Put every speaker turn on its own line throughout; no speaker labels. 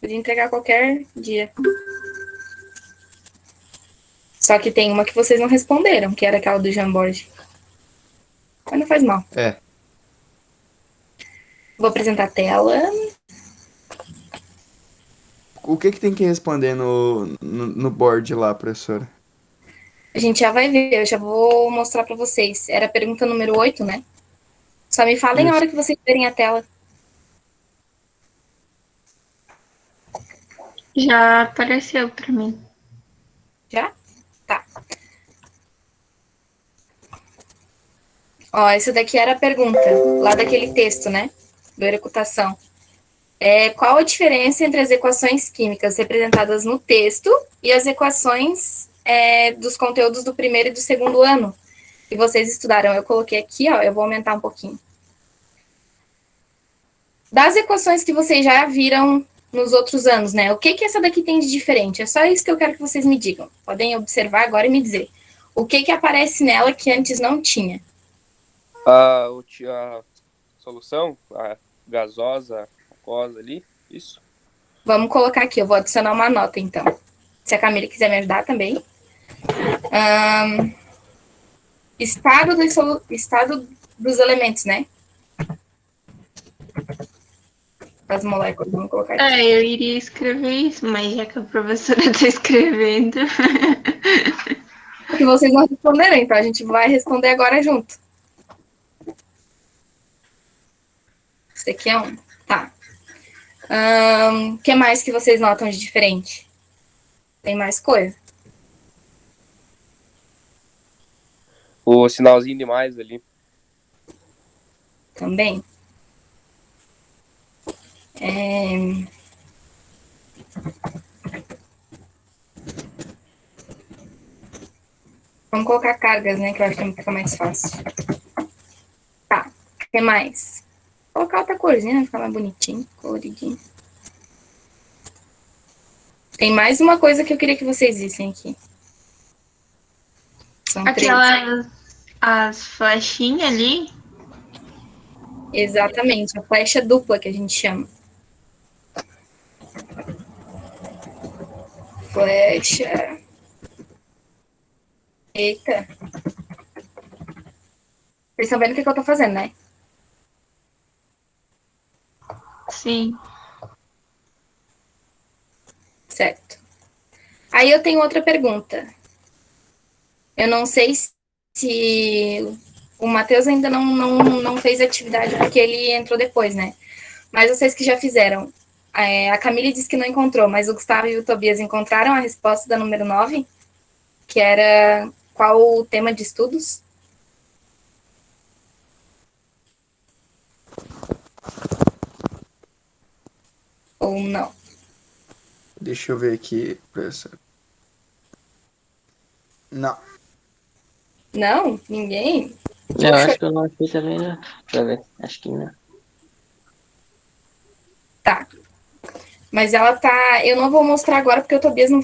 Podia entregar qualquer dia. Só que tem uma que vocês não responderam, que era aquela do Jamboard. Mas não faz mal.
É.
Vou apresentar a tela.
O que que tem que responder no board lá, professora?
A gente já vai ver, eu já vou mostrar para vocês. Era a pergunta número 8, né? Só me falem a
Isso.
hora que vocês verem a tela.
Já apareceu para mim.
Já? Tá. Ó, essa daqui era a pergunta, lá daquele texto, né? Do Erecutação. Qual a diferença entre as equações químicas representadas no texto e as equações dos conteúdos do primeiro e do segundo ano que vocês estudaram? Eu coloquei aqui, ó, eu vou aumentar um pouquinho. Das equações que vocês já viram nos outros anos, né? O que essa daqui tem de diferente? É só isso que eu quero que vocês me digam. Podem observar agora e me dizer. O que aparece nela que antes não tinha?
A solução, a gasosa, aquosa ali, isso.
Vamos colocar aqui, eu vou adicionar uma nota, então. Se a Camila quiser me ajudar também. Estado dos elementos, né? As moléculas, vamos colocar aqui.
Eu iria escrever isso, mas já que a professora está escrevendo.
Porque vocês não responderam, então a gente vai responder agora junto. Esse aqui é um. Tá. O que mais que vocês notam de diferente? Tem mais coisa?
O sinalzinho de mais ali.
Também. Vamos colocar cargas, né? Que eu acho que fica mais fácil. Tá. O que mais? Vou colocar outra corzinha, né? Ficar mais bonitinho, coloridinho. Tem mais uma coisa que eu queria que vocês vissem aqui. São
Aquelas as flechinhas ali.
Exatamente, a flecha dupla que a gente chama. Flecha. Eita. Vocês estão vendo o que eu tô fazendo, né?
Sim.
Certo. Aí eu tenho outra pergunta. Eu não sei se o Matheus ainda não fez atividade porque ele entrou depois, né? Mas vocês que já fizeram. A Camille disse que não encontrou, mas o Gustavo e o Tobias encontraram a resposta da número 9, que era qual o tema de estudos? Ou não?
Deixa eu ver aqui, professora. Não.
Não? Ninguém?
Eu acho que eu não achei também, né? Deixa eu ver. Acho que não.
Tá. Mas ela tá. Eu não vou mostrar agora porque o Tobias não.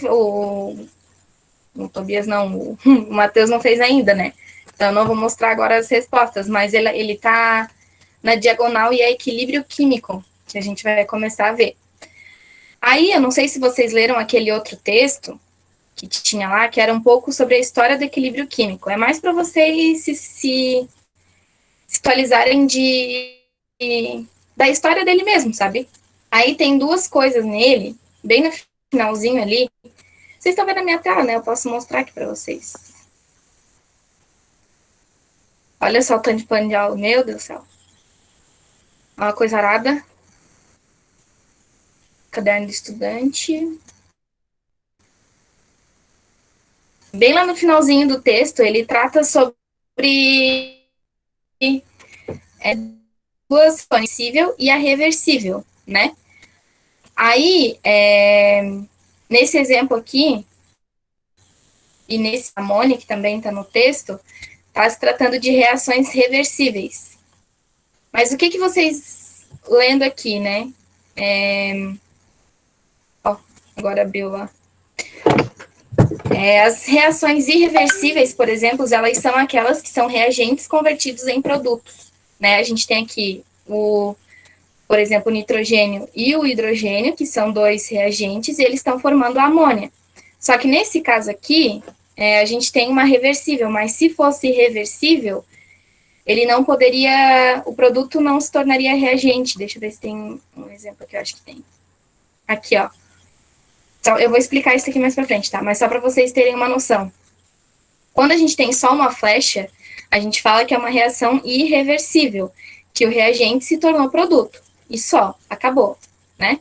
O Tobias não. O Matheus não fez ainda, né? Então eu não vou mostrar agora as respostas, mas ele tá na diagonal e é equilíbrio químico, que a gente vai começar a ver. Aí, eu não sei se vocês leram aquele outro texto que tinha lá, que era um pouco sobre a história do equilíbrio químico. É mais para vocês se atualizarem da história dele mesmo, sabe? Aí tem duas coisas nele, bem no finalzinho ali. Vocês estão vendo a minha tela, né? Eu posso mostrar aqui para vocês. Olha só o tanto de pano de aula. Meu Deus do céu. Uma coisa arada. Caderno de estudante. Bem lá no finalzinho do texto, ele trata sobre duas, a reversível e a reversível, né? Aí, nesse exemplo aqui, e nesse amônia, que também está no texto, está se tratando de reações reversíveis. Mas o que vocês, lendo aqui, né? Agora abriu lá. As reações irreversíveis, por exemplo, elas são aquelas que são reagentes convertidos em produtos. Né? A gente tem aqui por exemplo, o nitrogênio e o hidrogênio, que são dois reagentes, e eles estão formando a amônia. Só que nesse caso aqui, a gente tem uma reversível, mas se fosse reversível, ele não poderia, o produto não se tornaria reagente. Deixa eu ver se tem um exemplo aqui, eu acho que tem. Aqui, ó. Eu vou explicar isso aqui mais pra frente, tá? Mas só para vocês terem uma noção. Quando a gente tem só uma flecha, a gente fala que é uma reação irreversível, que o reagente se tornou produto. E só, acabou, né?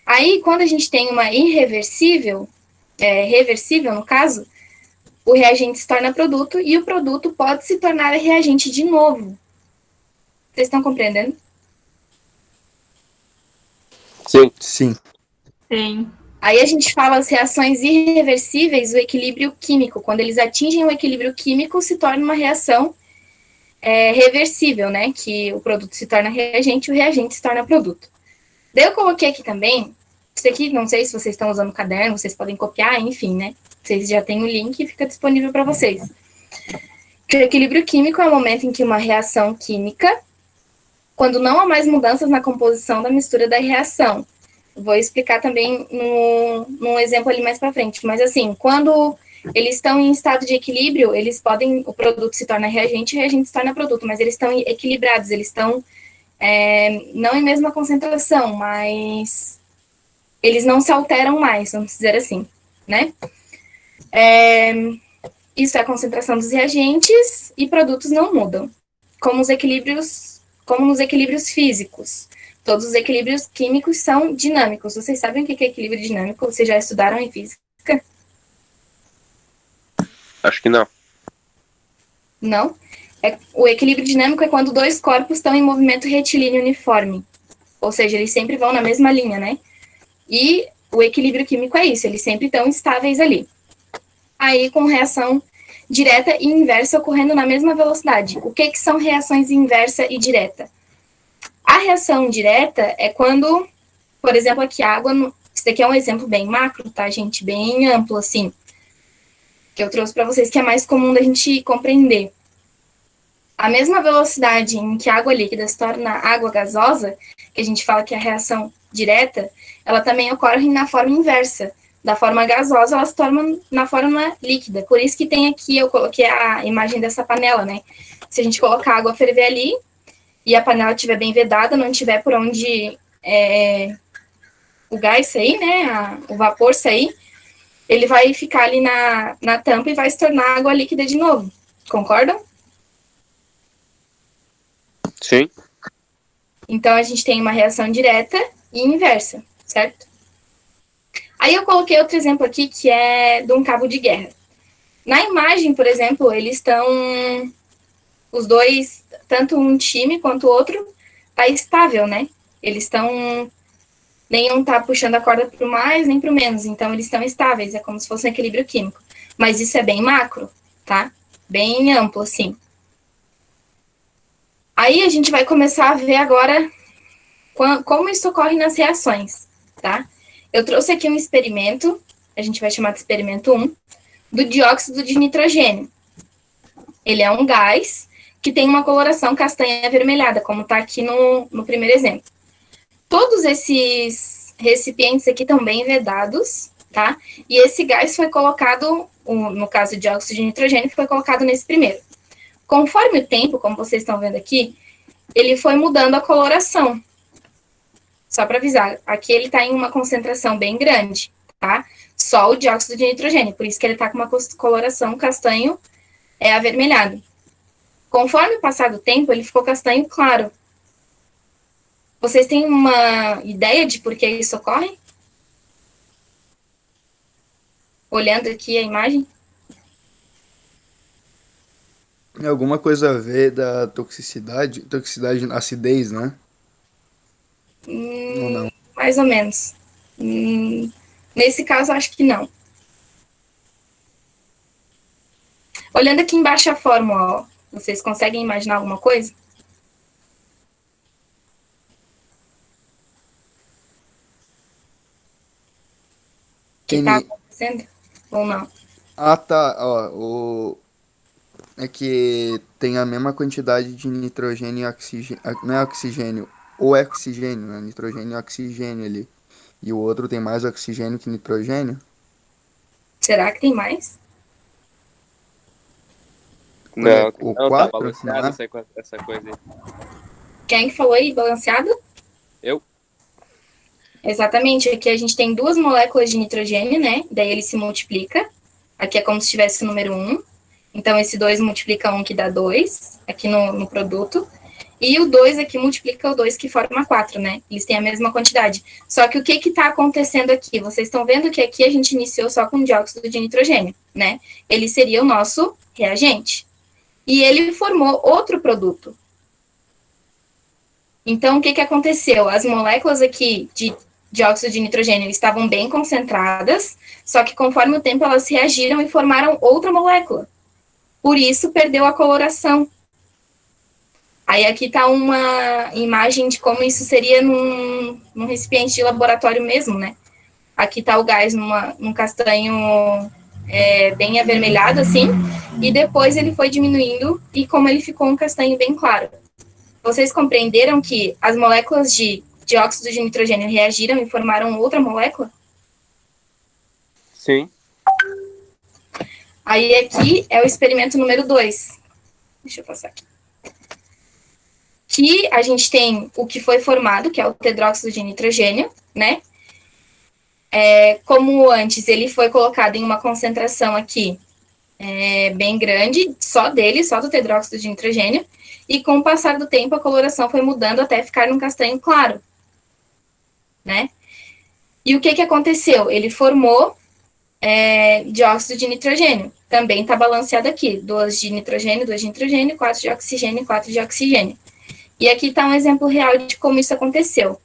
Aí, quando a gente tem uma irreversível, reversível no caso, o reagente se torna produto e o produto pode se tornar reagente de novo. Vocês estão compreendendo?
Sim.
Sim.
Sim.
Aí a gente fala as reações irreversíveis, o equilíbrio químico. Quando eles atingem o equilíbrio químico, se torna uma reação reversível, né? Que o produto se torna reagente e o reagente se torna produto. Daí eu coloquei aqui também, isso aqui, não sei se vocês estão usando o caderno, vocês podem copiar, enfim, né? Vocês já têm o link e fica disponível para vocês. Que o equilíbrio químico é o momento em que uma reação química, quando não há mais mudanças na composição da mistura da reação. Vou explicar também num exemplo ali mais para frente. Mas assim, quando eles estão em estado de equilíbrio, eles podem, o produto se torna reagente e o reagente se torna produto, mas eles estão equilibrados, eles estão não em mesma concentração, mas eles não se alteram mais, vamos dizer assim, né? Isso é a concentração dos reagentes e produtos não mudam, como nos equilíbrios físicos. Todos os equilíbrios químicos são dinâmicos. Vocês sabem o que é equilíbrio dinâmico? Vocês já estudaram em física?
Acho que não.
Não? O equilíbrio dinâmico é quando dois corpos estão em movimento retilíneo uniforme. Ou seja, eles sempre vão na mesma linha, né? E o equilíbrio químico é isso, eles sempre estão estáveis ali. Aí, com reação direta e inversa ocorrendo na mesma velocidade. O que são reações inversa e direta? A reação direta é quando, por exemplo, aqui a água, isso daqui é um exemplo bem macro, tá, gente? Bem amplo, assim, que eu trouxe para vocês, que é mais comum da gente compreender. A mesma velocidade em que a água líquida se torna água gasosa, que a gente fala que é a reação direta, ela também ocorre na forma inversa. Da forma gasosa, ela se torna na forma líquida. Por isso que tem aqui, eu coloquei a imagem dessa panela, né? Se a gente colocar a água a ferver ali, e a panela estiver bem vedada, não tiver por onde o gás sair, né, o vapor sair, ele vai ficar ali na tampa e vai se tornar água líquida de novo. Concordam?
Sim.
Então, a gente tem uma reação direta e inversa, certo? Aí eu coloquei outro exemplo aqui, que é de um cabo de guerra. Na imagem, por exemplo, eles estão... Os dois, tanto um time quanto o outro, tá estável, né? Eles estão... Nenhum tá puxando a corda pro mais, nem pro menos. Então, eles estão estáveis. É como se fosse um equilíbrio químico. Mas isso é bem macro, tá? Bem amplo, assim. Aí, a gente vai começar a ver agora como isso ocorre nas reações, tá? Eu trouxe aqui um experimento, a gente vai chamar de experimento 1, do dióxido de nitrogênio. Ele é um gás que tem uma coloração castanha avermelhada, como está aqui no primeiro exemplo. Todos esses recipientes aqui estão bem vedados, tá? E esse gás foi colocado, no caso de dióxido de nitrogênio, foi colocado nesse primeiro. Conforme o tempo, como vocês estão vendo aqui, ele foi mudando a coloração. Só para avisar, aqui ele está em uma concentração bem grande, tá? Só o dióxido de nitrogênio, por isso que ele está com uma coloração castanho avermelhado. Conforme o passar do tempo, ele ficou castanho claro. Vocês têm uma ideia de por que isso ocorre? Olhando aqui a imagem?
É alguma coisa a ver da toxicidade, acidez, né? Ou não?
Mais ou menos. Nesse caso, acho que não. Olhando aqui embaixo a fórmula, ó, vocês conseguem imaginar alguma coisa? Que está acontecendo? Ou não?
Ah, tá. Ó, é que tem a mesma quantidade de nitrogênio e oxigênio. Não é oxigênio. o oxigênio, né? Nitrogênio e oxigênio ali. E o outro tem mais oxigênio que nitrogênio?
Será que tem mais?
Olha,
Não,
o
não, tá
4,
balanceado
não é?
essa coisa aí.
Quem que falou aí, balanceado?
Eu?
Exatamente, aqui a gente tem duas moléculas de nitrogênio, né? Daí ele se multiplica. Aqui é como se tivesse o número 1. Então, esse 2 multiplica 1, que dá 2, aqui no produto. E o 2 aqui multiplica o 2, que forma 4, né? Eles têm a mesma quantidade. Só que o que está acontecendo aqui? Vocês estão vendo que aqui a gente iniciou só com dióxido de nitrogênio, né? Ele seria o nosso reagente. E ele formou outro produto. Então, o que aconteceu? As moléculas aqui de dióxido de nitrogênio estavam bem concentradas, só que conforme o tempo elas reagiram e formaram outra molécula. Por isso, perdeu a coloração. Aí aqui está uma imagem de como isso seria num recipiente de laboratório mesmo, né? Aqui está o gás num castanho bem avermelhado, assim, e depois ele foi diminuindo e como ele ficou um castanho bem claro. Vocês compreenderam que as moléculas de dióxido de nitrogênio reagiram e formaram outra molécula?
Sim.
Aí aqui é o experimento número 2. Deixa eu passar aqui. Que a gente tem o que foi formado, que é o tedróxido de nitrogênio, né? Como antes ele foi colocado em uma concentração aqui bem grande, só dele, só do tedróxido de nitrogênio, e com o passar do tempo a coloração foi mudando até ficar num castanho claro, né? E o que aconteceu? Ele formou dióxido de nitrogênio, também está balanceado aqui, 2 de nitrogênio, 4 de oxigênio, 4 de oxigênio. E aqui está um exemplo real de como isso aconteceu,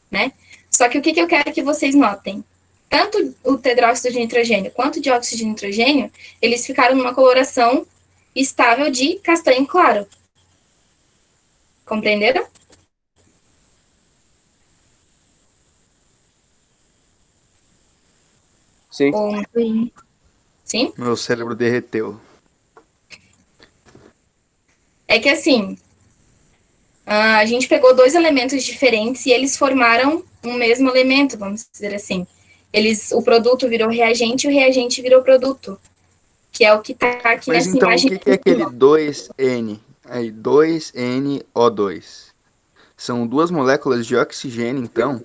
né? Só que o que eu quero que vocês notem? Tanto o tedróxido de nitrogênio quanto o dióxido de nitrogênio, eles ficaram numa coloração estável de castanho claro. Compreenderam?
Sim.
Sim?
Meu cérebro derreteu.
É que assim, a gente pegou 2 elementos diferentes e eles formaram um mesmo elemento, vamos dizer assim. O produto virou reagente e o reagente virou produto, que é o que está aqui
Mas
nessa
então
imagem.
o que é aquele 2N? Aí, 2NO2. São duas moléculas de oxigênio, então?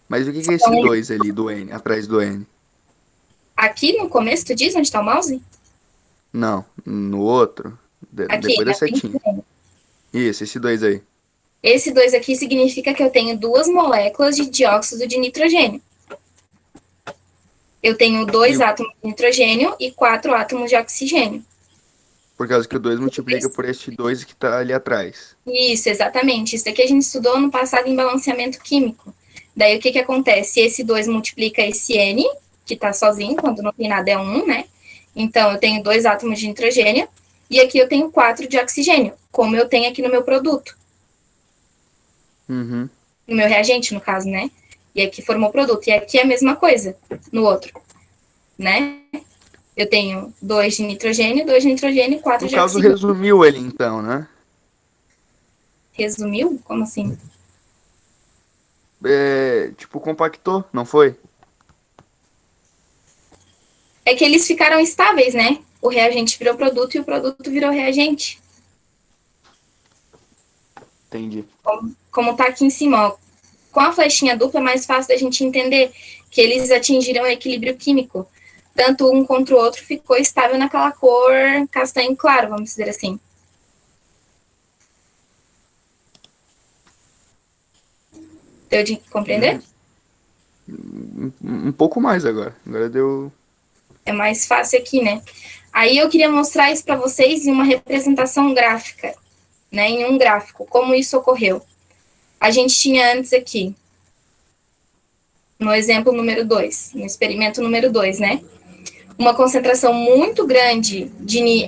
Mas o que é esse 2 ali do N, atrás do N?
Aqui no começo, tu diz onde está o mouse?
Não, no outro.
Aqui,
Depois da
na frente
setinha.
do N.
Isso, esse 2 aí.
Esse 2 aqui significa que eu tenho 2 moléculas de dióxido de nitrogênio. Eu tenho 2 átomos de nitrogênio e 4 átomos de oxigênio.
Por causa que o 2 multiplica por este 2 que tá ali atrás.
Isso, exatamente. Isso aqui a gente estudou no passado em balanceamento químico. Daí o que acontece? Esse 2 multiplica esse N, que está sozinho, quando não tem nada é 1, né? Então eu tenho 2 átomos de nitrogênio e aqui eu tenho 4 de oxigênio, como eu tenho aqui no meu produto.
Uhum.
No meu reagente, no caso, né? E aqui formou o produto. E aqui é a mesma coisa, no outro, né? Eu tenho 2 de nitrogênio e 4
No
de
caso,
oxigênio.
resumiu ele então, né?
Resumiu? Como assim?
Tipo, compactou, não foi?
É que eles ficaram estáveis, né? O reagente virou produto e o produto virou reagente.
Entendi.
Como tá aqui em cima, ó. Com a flechinha dupla é mais fácil da gente entender que eles atingiram o equilíbrio químico. Tanto um contra o outro ficou estável naquela cor castanho claro, vamos dizer assim. Deu de compreender?
Um pouco mais agora. Agora deu.
É mais fácil aqui, né? Aí eu queria mostrar isso para vocês em uma representação gráfica, né? Em um gráfico, como isso ocorreu. A gente tinha antes aqui, no exemplo número 2, no experimento número 2, né? Uma concentração muito grande de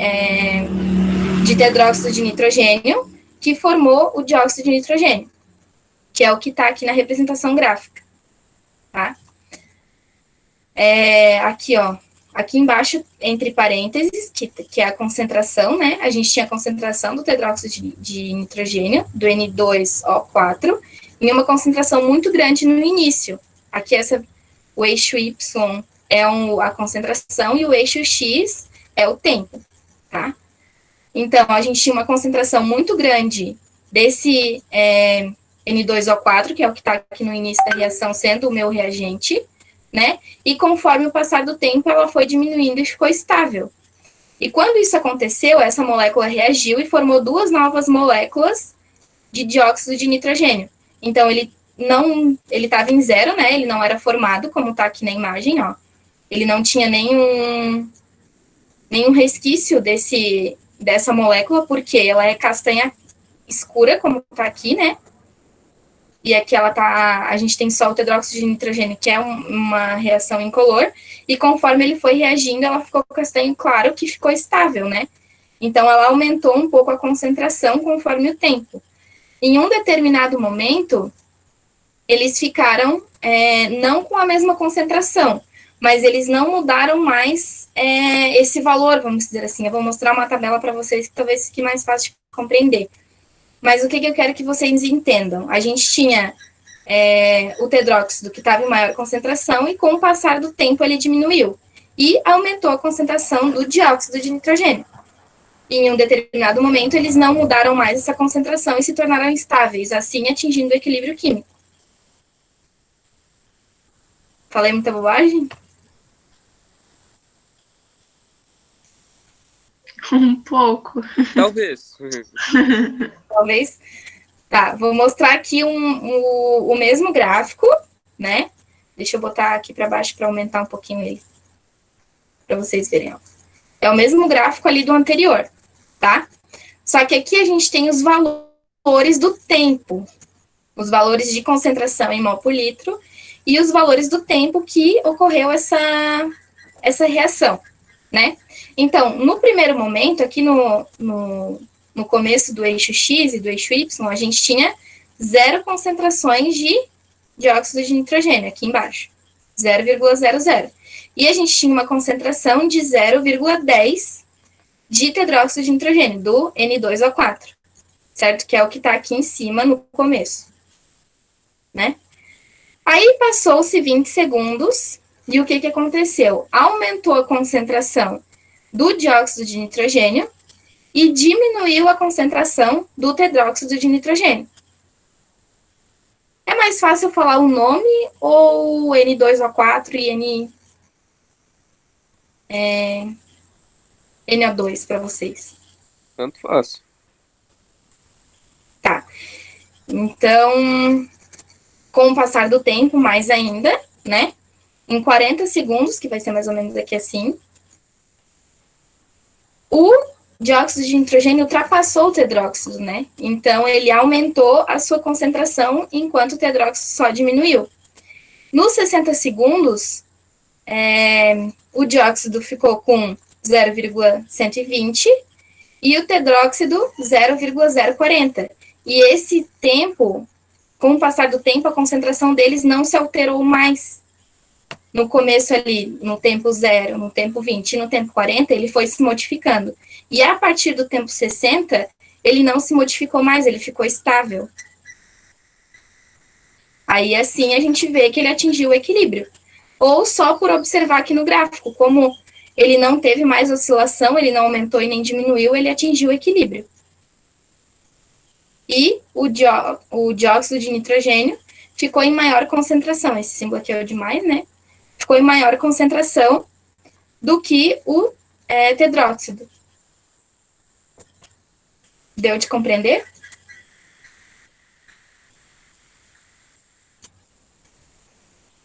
tedróxido de nitrogênio que formou o dióxido de nitrogênio, que é o que está aqui na representação gráfica, tá? Aqui, ó, Aqui embaixo, entre parênteses, que é a concentração, né? A gente tinha a concentração do tedróxido de nitrogênio, do N2O4, em uma concentração muito grande no início. Aqui o eixo Y é a concentração e o eixo X é o tempo, tá? Então, a gente tinha uma concentração muito grande desse N2O4, que é o que está aqui no início da reação, sendo o meu reagente, né? E conforme o passar do tempo, ela foi diminuindo e ficou estável. E quando isso aconteceu, essa molécula reagiu e formou duas novas moléculas de dióxido de nitrogênio. Então, ele estava em zero, né? Ele não era formado, como está aqui na imagem, ó. Ele não tinha nenhum resquício dessa molécula, porque ela é castanha escura, como está aqui, né? E aqui a gente tem só o tedróxido de nitrogênio, que é uma reação incolor, e conforme ele foi reagindo, ela ficou castanho claro, que ficou estável, né? Então, ela aumentou um pouco a concentração conforme o tempo. Em um determinado momento, eles ficaram não com a mesma concentração, mas eles não mudaram mais esse valor, vamos dizer assim. Eu vou mostrar uma tabela para vocês que talvez fique mais fácil de compreender. Mas o que eu quero que vocês entendam? A gente tinha o tedróxido que estava em maior concentração e com o passar do tempo ele diminuiu. E aumentou a concentração do dióxido de nitrogênio. E em um determinado momento eles não mudaram mais essa concentração e se tornaram estáveis, assim atingindo o equilíbrio químico. Falei muita bobagem?
Um pouco.
Talvez.
Talvez. Tá, vou mostrar aqui o mesmo gráfico, né? Deixa eu botar aqui para baixo para aumentar um pouquinho ele. Para vocês verem, ó. É o mesmo gráfico ali do anterior, tá? Só que aqui a gente tem os valores do tempo. Os valores de concentração em mol por litro e os valores do tempo que ocorreu essa reação, né? Então, no primeiro momento, aqui no começo do eixo X e do eixo Y, a gente tinha 0 concentrações de dióxido de nitrogênio, aqui embaixo, 0,00. E a gente tinha uma concentração de 0,10 de tedróxido de nitrogênio, do N2O4, certo? Que é o que está aqui em cima no começo, né? Aí passou-se 20 segundos e o que aconteceu? Aumentou a concentração do dióxido de nitrogênio e diminuiu a concentração do tedróxido de nitrogênio. É mais fácil falar o nome ou N2O4 e NO2 para vocês?
Tanto faz.
Tá. Então, com o passar do tempo, mais ainda, né? Em 40 segundos, que vai ser mais ou menos aqui assim, o dióxido de nitrogênio ultrapassou o tedróxido, né? Então, ele aumentou a sua concentração, enquanto o tedróxido só diminuiu. Nos 60 segundos, o dióxido ficou com 0,120 e o tedróxido 0,040. E esse tempo, com o passar do tempo, a concentração deles não se alterou mais. No começo ali, no tempo 0, no tempo 20 e no tempo 40, ele foi se modificando. E a partir do tempo 60, ele não se modificou mais, ele ficou estável. Aí, assim, a gente vê que ele atingiu o equilíbrio. Ou só por observar aqui no gráfico, como ele não teve mais oscilação, ele não aumentou e nem diminuiu, ele atingiu o equilíbrio. E o dióxido de nitrogênio ficou em maior concentração. Esse símbolo aqui é o de mais, né? Ficou em maior concentração do que o tedróxido. Deu de compreender?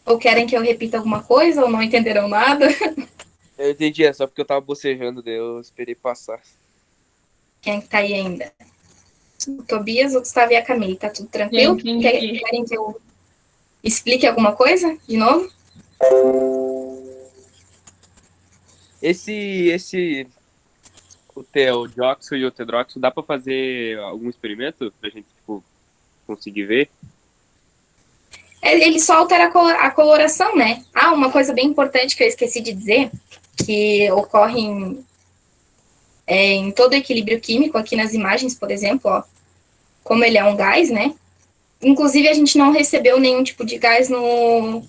Ou querem que eu repita alguma coisa, ou não entenderam nada?
Eu entendi, é só porque eu tava bocejando, daí eu esperei passar.
Quem tá aí ainda? O Tobias, o Gustavo e a Camille, tá tudo tranquilo? Querem que eu explique alguma coisa de novo?
O dióxido e o tedróxido, dá pra fazer algum experimento pra gente, tipo, conseguir ver?
Ele só altera a coloração, né? Ah, uma coisa bem importante que eu esqueci de dizer, que ocorre em todo o equilíbrio químico, aqui nas imagens, por exemplo, ó, como ele é um gás, né? Inclusive, a gente não recebeu nenhum tipo de gás no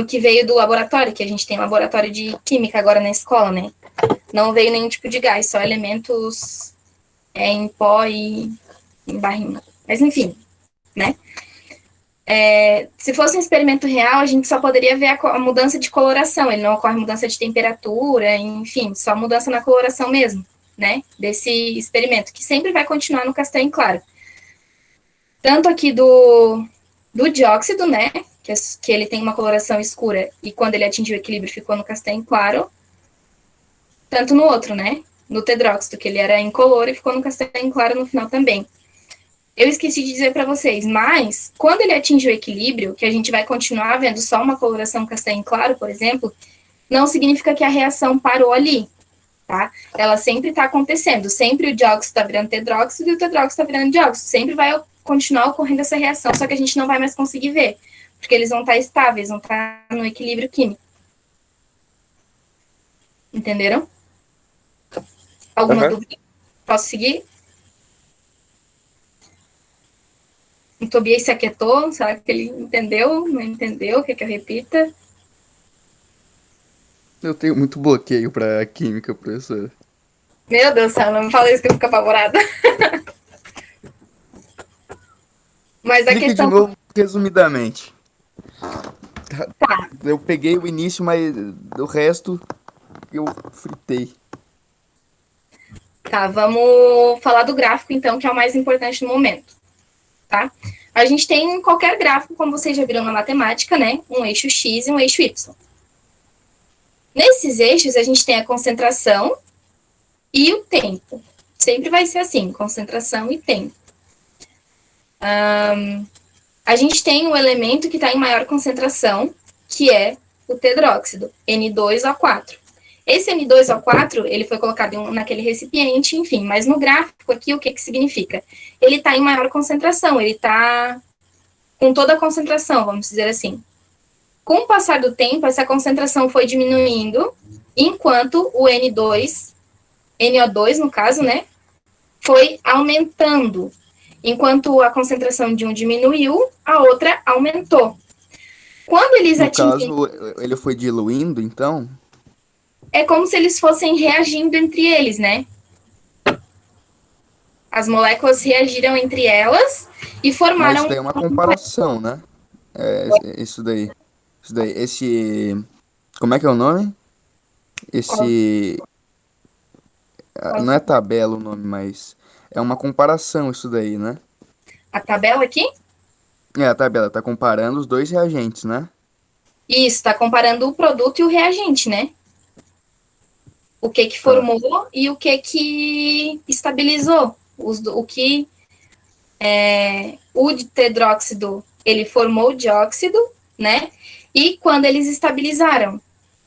que veio do laboratório, que a gente tem laboratório de química agora na escola, né? Não veio nenhum tipo de gás, só elementos em pó e em barrinha. Mas, enfim, né? Se fosse um experimento real, a gente só poderia ver a mudança de coloração, ele não ocorre mudança de temperatura, enfim, só mudança na coloração mesmo, né, desse experimento, que sempre vai continuar no castanho claro. Tanto aqui do dióxido, né, que ele tem uma coloração escura, e quando ele atingiu o equilíbrio ficou no castanho claro, tanto no outro, né, no tedróxido, que ele era incolor e ficou no castanho claro no final também. Eu esqueci de dizer para vocês, mas quando ele atinge o equilíbrio, que a gente vai continuar vendo só uma coloração castanho claro, por exemplo, não significa que a reação parou ali, tá? Ela sempre está acontecendo, sempre o dióxido está virando tedróxido e o tedróxido está virando dióxido, sempre vai continuar ocorrendo essa reação, só que a gente não vai mais conseguir ver, porque eles vão estar estáveis, vão estar no equilíbrio químico. Entenderam? Alguma dúvida? Posso seguir? O Tobias se aquietou, será que ele entendeu? Não entendeu? Quer que eu repita?
Eu tenho muito bloqueio pra química, professor.
Meu Deus do céu, não me fala isso que eu fico apavorada. Mas a
Explique
questão...
de novo, resumidamente.
Tá.
Eu peguei o início, mas o resto eu fritei.
Tá, vamos falar do gráfico, então, que é o mais importante no momento. Tá? A gente tem qualquer gráfico, como vocês já viram na matemática, né? Um eixo X e um eixo Y. Nesses eixos, a gente tem a concentração e o tempo. Sempre vai ser assim, concentração e tempo. A gente tem um elemento que está em maior concentração, que é o tedróxido, N2O4. Esse N2O4, ele foi colocado naquele recipiente, enfim, mas no gráfico aqui, o que significa? Ele está em maior concentração, ele está com toda a concentração, vamos dizer assim. Com o passar do tempo, essa concentração foi diminuindo, enquanto o NO2, no caso, né, foi aumentando. Enquanto a concentração de um diminuiu, a outra aumentou. Quando eles atingem...
No caso, ele foi diluindo, então?
É como se eles fossem reagindo entre eles, né? As moléculas reagiram entre elas e formaram...
Mas isso daí é uma comparação, né? Isso daí. Como é que é o nome? Não é tabela o nome, mas é uma comparação isso daí, né?
A tabela aqui?
A tabela tá comparando os dois reagentes, né?
Isso, tá comparando o produto e o reagente, né? O que formou e o que estabilizou. O tedróxido, ele formou o dióxido, né? E quando eles estabilizaram,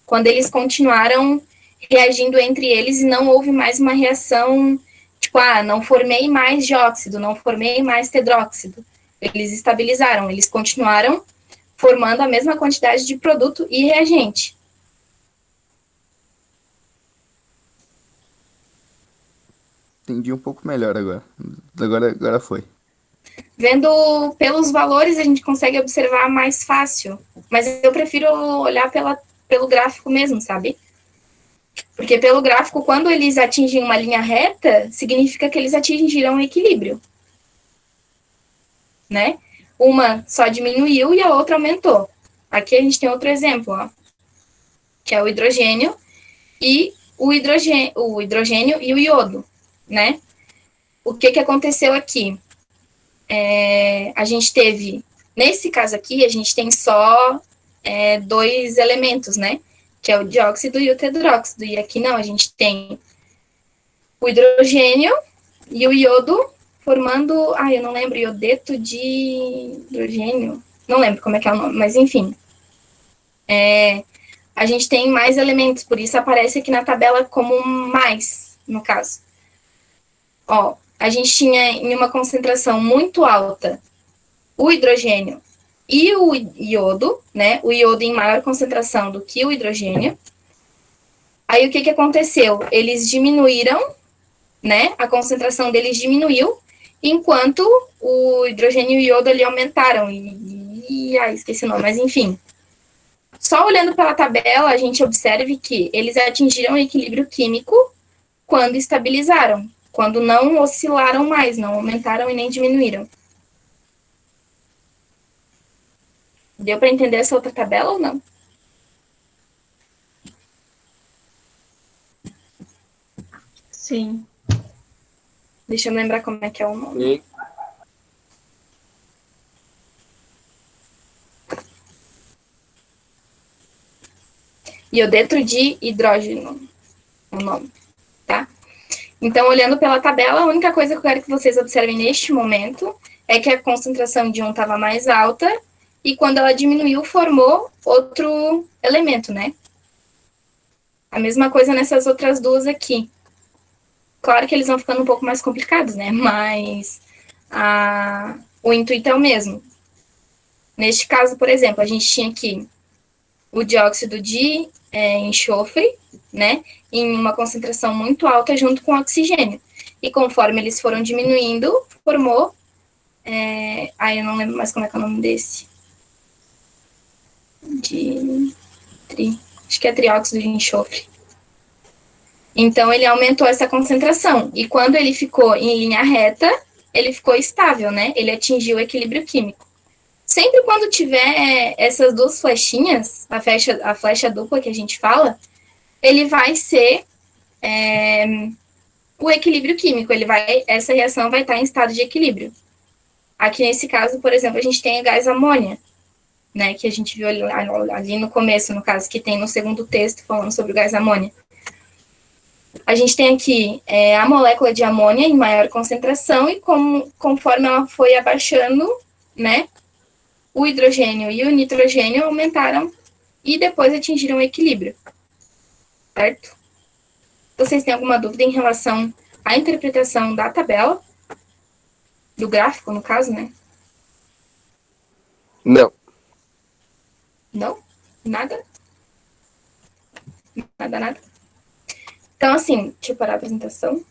quando eles continuaram reagindo entre eles e não houve mais uma reação, tipo, não formei mais dióxido, não formei mais tedróxido. Eles estabilizaram, eles continuaram formando a mesma quantidade de produto e reagente.
Entendi um pouco melhor agora. Agora foi.
Vendo pelos valores, a gente consegue observar mais fácil. Mas eu prefiro olhar pelo gráfico mesmo, sabe? Porque pelo gráfico, quando eles atingem uma linha reta, significa que eles atingiram o equilíbrio. Né? Uma só diminuiu e a outra aumentou. Aqui a gente tem outro exemplo, ó, que é o hidrogênio e o hidrogênio e o iodo, né? O que aconteceu aqui? A gente teve, nesse caso aqui, a gente tem só dois elementos, né? Que é o dióxido e o tedróxido. E aqui não, a gente tem o hidrogênio e o iodo formando, eu não lembro, iodeto de hidrogênio. Não lembro como é que é o nome, mas enfim. A gente tem mais elementos, por isso aparece aqui na tabela como mais, no caso. A gente tinha em uma concentração muito alta o hidrogênio e o iodo, né? O iodo em maior concentração do que o hidrogênio. Aí o que, que aconteceu? Eles diminuíram, né? A concentração deles diminuiu, enquanto o hidrogênio e o iodo ali aumentaram. Esqueci o nome, mas enfim. Só olhando pela tabela, a gente observa que eles atingiram o equilíbrio químico quando estabilizaram, quando não oscilaram mais, não aumentaram e nem diminuíram. Deu para entender essa outra tabela ou não?
Sim.
Deixa eu me lembrar como é que é o nome.
E
Iodeto de hidrógeno, é o nome, tá? Então, olhando pela tabela, a única coisa que eu quero que vocês observem neste momento é que a concentração de um estava mais alta e quando ela diminuiu, formou outro elemento, né? A mesma coisa nessas outras duas aqui. Claro que eles vão ficando um pouco mais complicados, né? Mas o intuito é o mesmo. Neste caso, por exemplo, a gente tinha aqui o dióxido de enxofre, né? Em uma concentração muito alta junto com o oxigênio. E conforme eles foram diminuindo, formou... eu não lembro mais como é que é o nome desse. Acho que é trióxido de enxofre. Então, ele aumentou essa concentração. E quando ele ficou em linha reta, ele ficou estável, né? Ele atingiu o equilíbrio químico. Sempre quando tiver essas duas flechinhas, a flecha dupla que a gente fala, ele vai ser o equilíbrio químico. Essa reação vai estar em estado de equilíbrio. Aqui nesse caso, por exemplo, a gente tem o gás amônia, né? Que a gente viu ali no começo, no caso, que tem no segundo texto falando sobre o gás amônia. A gente tem aqui a molécula de amônia em maior concentração e conforme ela foi abaixando, né, o hidrogênio e o nitrogênio aumentaram e depois atingiram o equilíbrio, certo? Vocês têm alguma dúvida em relação à interpretação da tabela? Do gráfico, no caso, né?
não.
Não? Nada? Nada? Então, assim, deixa eu parar a apresentação.